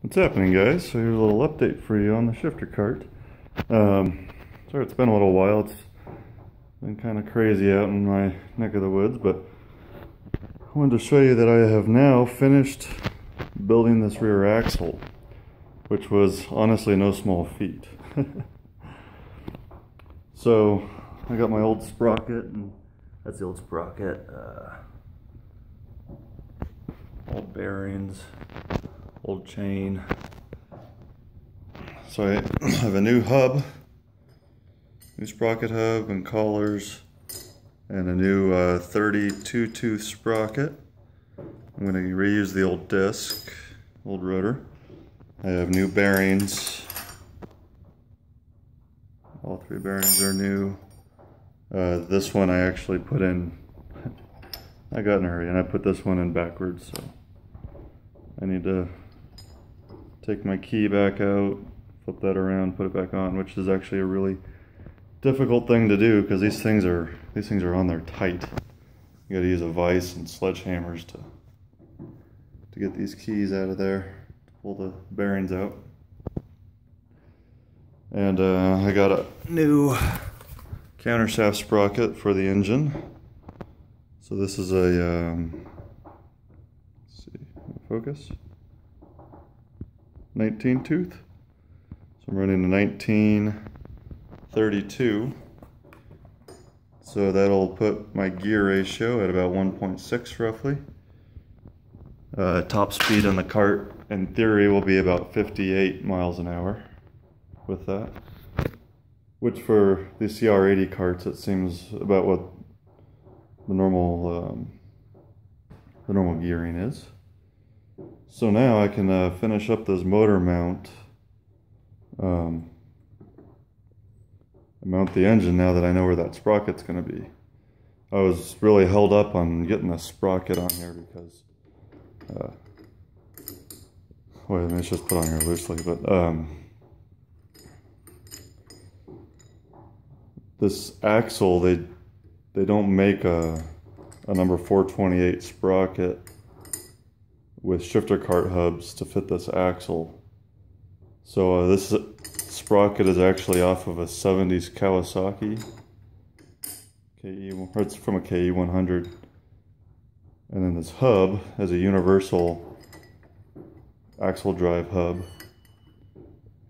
What's happening, guys? So here's a little update for you on the shifter cart. Sorry it's been a little while. It's been kind of crazy out in my neck of the woods, but I wanted to show you that I have now finished building this rear axle, which was honestly no small feat. So I got my old sprocket, and that's the old sprocket, old bearings, old chain. So I have a new hub, new sprocket hub and collars, and a new 32 tooth sprocket. I'm going to reuse the old disc, old rotor. I have new bearings. All three bearings are new. This one I actually put in, I got in a hurry and I put this one in backwards, so I need to take my key back out, flip that around, put it back on, which is actually a really difficult thing to do because these things are on there tight. You got to use a vise and sledgehammers to get these keys out of there, to pull the bearings out. And I got a new countershaft sprocket for the engine. So this is a let's see, focus. 19 tooth. So I'm running a 1932. So that'll put my gear ratio at about 1.6 roughly. Top speed on the cart in theory will be about 58 miles an hour with that. Which for the CR80 carts it seems about what the normal gearing is. So now I can finish up this motor mount, mount the engine now that I know where that sprocket's going to be. I was really held up on getting a sprocket on here because, wait, let me just put on here loosely, but this axle, they don't make a number 428 sprocket with shifter cart hubs to fit this axle. So this sprocket is actually off of a 70s Kawasaki KE, or it's from a KE 100. And then this hub is a universal axle drive hub,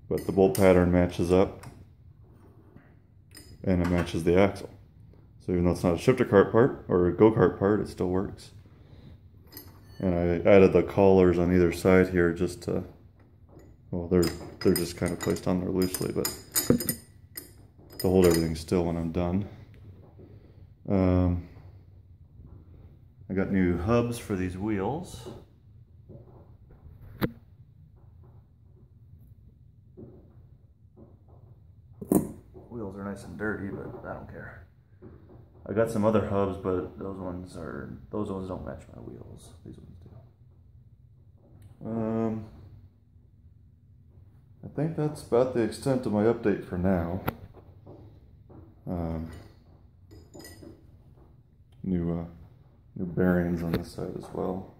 but the bolt pattern matches up and it matches the axle. So even though it's not a shifter cart part or a go-kart part, it still works. And I added the collars on either side here just to, well, they're just kind of placed on there loosely, but to hold everything still when I'm done. I got new hubs for these wheels. Wheels are nice and dirty, but I don't care. I got some other hubs, but those ones don't match my wheels. These ones do. I think that's about the extent of my update for now. New bearings on this side as well.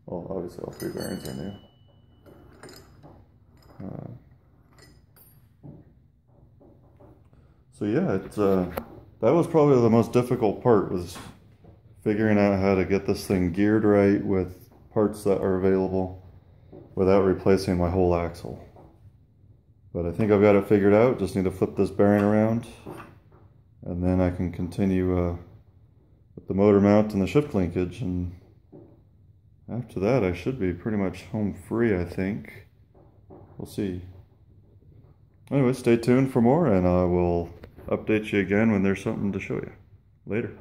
Well, obviously all three bearings are new. So yeah, it's that was probably the most difficult part, was figuring out how to get this thing geared right with parts that are available without replacing my whole axle. But I think I've got it figured out. Just need to flip this bearing around and then I can continue with the motor mount and the shift linkage, and after that I should be pretty much home free, I think. We'll see. Anyway, stay tuned for more and I will update you again when there's something to show you. Later.